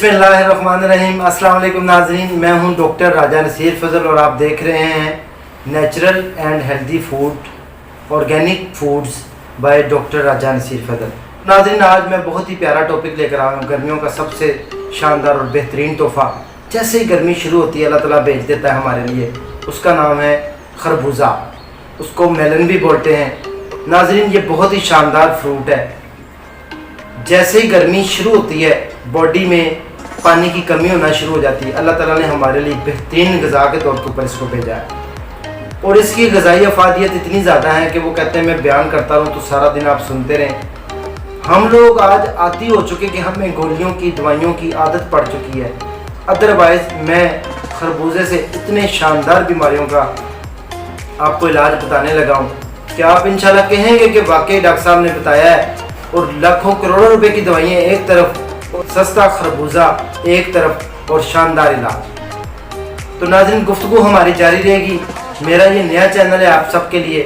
बिस्मिल्लाहिर्रहमानिर्रहीम। अस्सलाम वालेकुम नाज़रीन, मैं हूं डॉक्टर राजा नसीर फजल और आप देख रहे हैं natural and healthy food organic foods by doctor Raja Naseer Fazal. नाज़रीन, आज मैं बहुत ही प्यारा टॉपिक लेकर आया हूं, गर्मियों का सबसे शानदार और बेहतरीन तोहफ़ा। जैसे ही गर्मी शुरू होती है अल्लाह ताला भेज देता है हमारे लिए, उसका नाम है खरबूजा। उसको मेलन भी बोलते हैं। नाज़रीन, ये बहुत ही शानदार फ्रूट है। जैसे ही गर्मी शुरू होती है बॉडी में पानी की कमी होना शुरू हो जाती है। अल्लाह ताला ने हमारे लिए बेहतरीन ग़िज़ा के तौर के ऊपर इसको भेजा है और इसकी ग़िज़ाई अफादियत इतनी ज़्यादा है कि वो कहते हैं मैं बयान करता रहूँ तो सारा दिन आप सुनते रहें। हम लोग आज आदी हो चुके कि हमें गोलियों की दवाइयों की आदत पड़ चुकी है। अदरवाइज़ मैं खरबूजे से इतने शानदार बीमारियों का आपको इलाज बताने लगा हूँ कि आप इंशाल्लाह कहेंगे कि वाकई डॉक्टर साहब ने बताया है। और लाखों करोड़ों रुपए की दवाइयाँ एक तरफ और सस्ता खरबूजा एक तरफ और शानदार इलाज। तो नाज़रीन, गुफ्तगू हमारी जारी रहेगी। मेरा ये नया चैनल है आप सबके लिए।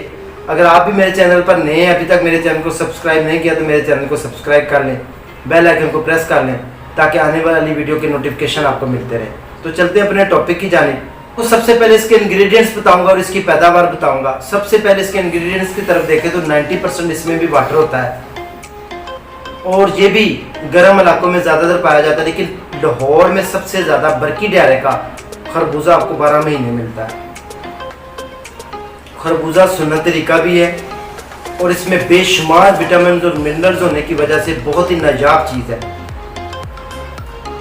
अगर आप भी मेरे चैनल पर नए हैं, अभी तक मेरे चैनल को सब्सक्राइब नहीं किया तो मेरे चैनल को सब्सक्राइब कर लें, बेल आइकन को प्रेस कर लें ताकि आने वाली वीडियो के नोटिफिकेशन आपको मिलते रहें। तो चलते हैं अपने टॉपिक की जानिब। तो सबसे पहले इसके इंग्रेडिएंट्स बताऊंगा और इसकी पैदावार बताऊंगा। सबसे पहले इसके इंग्रेडिएंट्स की तरफ देखें तो 90% इसमें भी वाटर होता है और ये भी गर्म इलाकों में ज़्यादातर पाया जाता है, लेकिन लाहौर में सबसे ज़्यादा बरकी डायरे का खरबूजा आपको 12 महीने मिलता है। खरबूजा सुन्नत तरीका भी है और इसमें बेशुमार विटामिन और मिनरल्स होने की वजह से बहुत ही नायाब चीज़ है।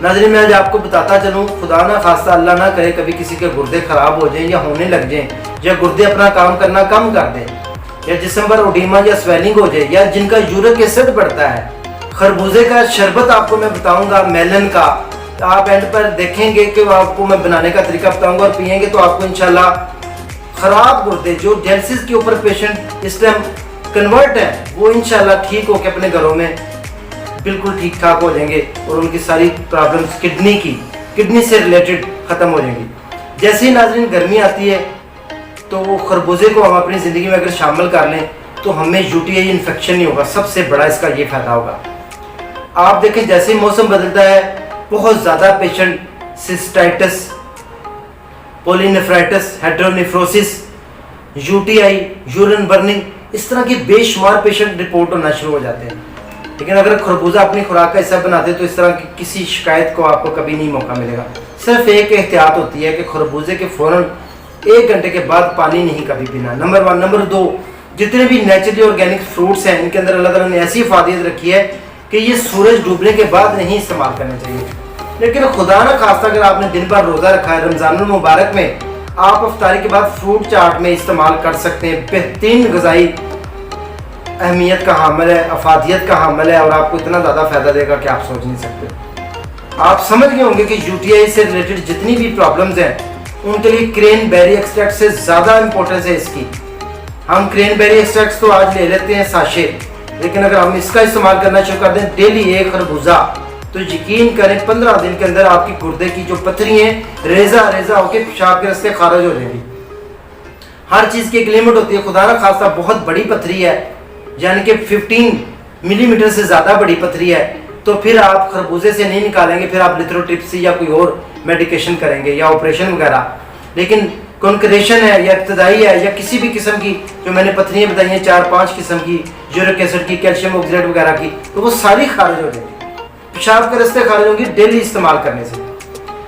नाज़रीन, मैं आज आपको बताता चलूँ, खुदा ना खास्ता अल्लाह ना करे कभी किसी के गुर्दे ख़राब हो जाएं या होने लग जाएं या गुर्दे अपना काम करना कम कर दें या जिस्म पर ओडीमा या स्वेलिंग हो जाए या जिनका यूरिक एसिड बढ़ता है, खरबूजे का शरबत आपको मैं बताऊंगा मेलन का। तो आप एंड पर देखेंगे कि आपको मैं बनाने का तरीका बताऊंगा और पिएंगे तो आपको इंशाल्लाह ख़राब गुर्दे जो डायलिसिस के ऊपर पेशेंट इस टाइम कन्वर्ट है वो इंशाल्लाह ठीक होकर अपने घरों में बिल्कुल ठीक ठाक हो जाएंगे और उनकी सारी प्रॉब्लम्स किडनी से रिलेटेड ख़त्म हो जाएंगी। जैसे ही नाज़रीन गर्मी आती है तो खरबूजे को हम अपनी ज़िंदगी में अगर शामिल कर लें तो हमें यूटीआई इन्फेक्शन नहीं होगा। सबसे बड़ा इसका ये फ़ायदा होगा। आप देखें जैसे ही मौसम बदलता है बहुत ज़्यादा patient cystitis, pyelonephritis, hydronephrosis, UTI, urine burning, इस तरह के बेशुमार पेशेंट रिपोर्ट होना शुरू हो जाते हैं। लेकिन अगर खरबूजा अपनी खुराक का हिस्सा बनाते तो इस तरह की किसी शिकायत को आपको कभी नहीं मौका मिलेगा। सिर्फ एक एहतियात होती है कि खरबूजे के फ़ौरन 1 घंटे के बाद पानी नहीं कभी पीना, नंबर 1। नंबर 2, जितने भी नेचुरली ऑर्गेनिक फ्रूट्स हैं इनके अंदर अल्लाह ताला ने ऐसी इफादियत रखी है कि ये सूरज डूबने के बाद नहीं इस्तेमाल करना चाहिए। लेकिन खुदा ना खास्ता अगर आपने दिन भर रोज़ा रखा है रमज़ानुल मुबारक में, आप अफ्तारी के बाद फ्रूट चाट में इस्तेमाल कर सकते हैं। बेहतरीन ग़िज़ाई अहमियत का हामिल है, अफादियत का हामिल है और आपको इतना ज़्यादा फ़ायदा देगा कि आप सोच नहीं सकते। आप समझ गए होंगे कि यूटीआई से रिलेटेड जितनी भी प्रॉब्लम्स हैं उनके लिए क्रैनबेरी एक्सट्रैक्ट से ज़्यादा इंपॉर्टेंस है इसकी। हम क्रैनबेरी एक्सट्रैक्ट तो आज ले लेते हैं साशे, लेकिन अगर हम इसका इस्तेमाल करना शुरू कर दें डेली एक खरबूजा तो यकीन करें 15 दिन के अंदर आपकी गुर्दे की जो पथरी हैं रेजा रेजा होकर पेशाब के रास्ते खारिज हो जाएगी। हर चीज़ की एक लिमिट होती है। खुदा ना खासा बहुत बड़ी पथरी है यानी कि 15 मिलीमीटर से ज़्यादा बड़ी पथरी है तो फिर आप खरबूजे से नहीं निकालेंगे, फिर आप लिथ्रोट्रिप्सी या कोई और मेडिकेशन करेंगे या ऑपरेशन वगैरह। लेकिन कॉन्क्रेशन है या इब्तदाई है या किसी भी किस्म की जो मैंने पथरियाँ बताई हैं 4-5 किस्म की, यूरिक एसिड की, कैल्शियम ऑक्सीडेट वगैरह की, तो वो सारी खारिज हो जाएंगी, पेशाब के रास्ते खारिज होंगी डेली इस्तेमाल करने से।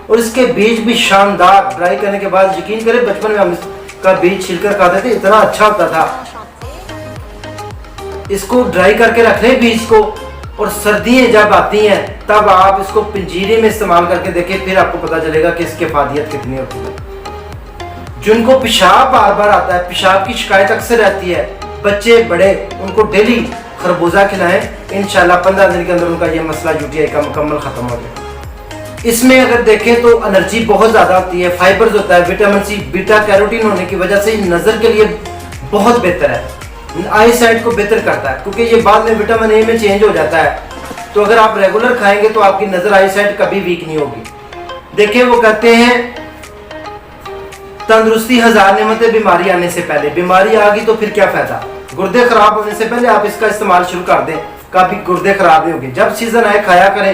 और इसके बीज भी शानदार ड्राई करने के बाद यकीन करें बचपन में हम इसका बीज छिलकर खाते थे, इतना अच्छा होता था। इसको ड्राई करके रख लें बीज को और सर्दियाँ जब आती हैं तब आप इसको पंजीरे में इस्तेमाल करके देखें, फिर आपको पता चलेगा कि इसकी फादियत कितनी होती है। जिनको पेशाब बार बार आता है, पेशाब की शिकायत अक्सर रहती है, बच्चे बड़े, उनको डेली खरबूजा खिलाएं, इंशाल्लाह 15 दिन के अंदर उनका ये मसला यूटीआई का मुकम्मल ख़त्म हो जाए। इसमें अगर देखें तो एनर्जी बहुत ज़्यादा होती है, फाइबर्स होता है, विटामिन सी, बीटा कैरोटीन होने की वजह से नज़र के लिए बहुत बेहतर है, आई साइट को बेहतर करता है क्योंकि ये बाद में विटामिन ए में चेंज हो जाता है। तो अगर आप रेगुलर खाएंगे तो आपकी नज़र आई साइट कभी वीक नहीं होगी। देखिए वो कहते हैं तंदुरुस्ती 1000 नेमतें, बीमारी आने से पहले। बीमारी आ गई तो फिर क्या फ़ायदा। गुर्दे खराब होने से पहले आप इसका इस्तेमाल शुरू कर दें, कभी गुर्दे खराब नहीं होंगे। जब सीजन आए खाया करें,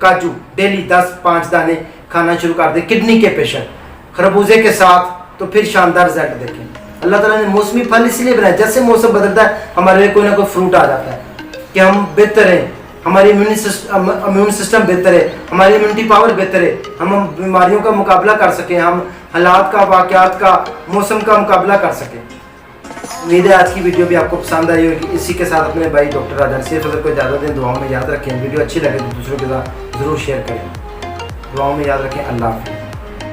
काजू डेली 10-5 दाने खाना शुरू कर दें। किडनी के पेशेंट खरबूजे के साथ तो फिर शानदार रिजल्ट देखें। अल्लाह ताला ने मौसमी फल इसलिए बनाया, जैसे मौसम बदलता है हमारे लिए कोई ना कोई फ्रूट आ जाता है कि हम बेहतर हैं, हमारी इम्यून सिस्टम बेहतर है, हमारी इम्यूनिटी पावर बेहतर है, हम बीमारियों का मुकाबला कर सकें, हम हालात का, वाक़यात का, मौसम का मुकाबला कर सकें। उम्मीद है आज की वीडियो भी आपको पसंद आई होगी। इसी के साथ अपने भाई डॉक्टर राजा नसीर फजल को इजाज़त दें। दुआओं में याद रखें। वीडियो अच्छी लगे तो दूसरों के साथ ज़रूर शेयर करें। दुआओं में याद रखें। अल्लाह हाफ़िज़।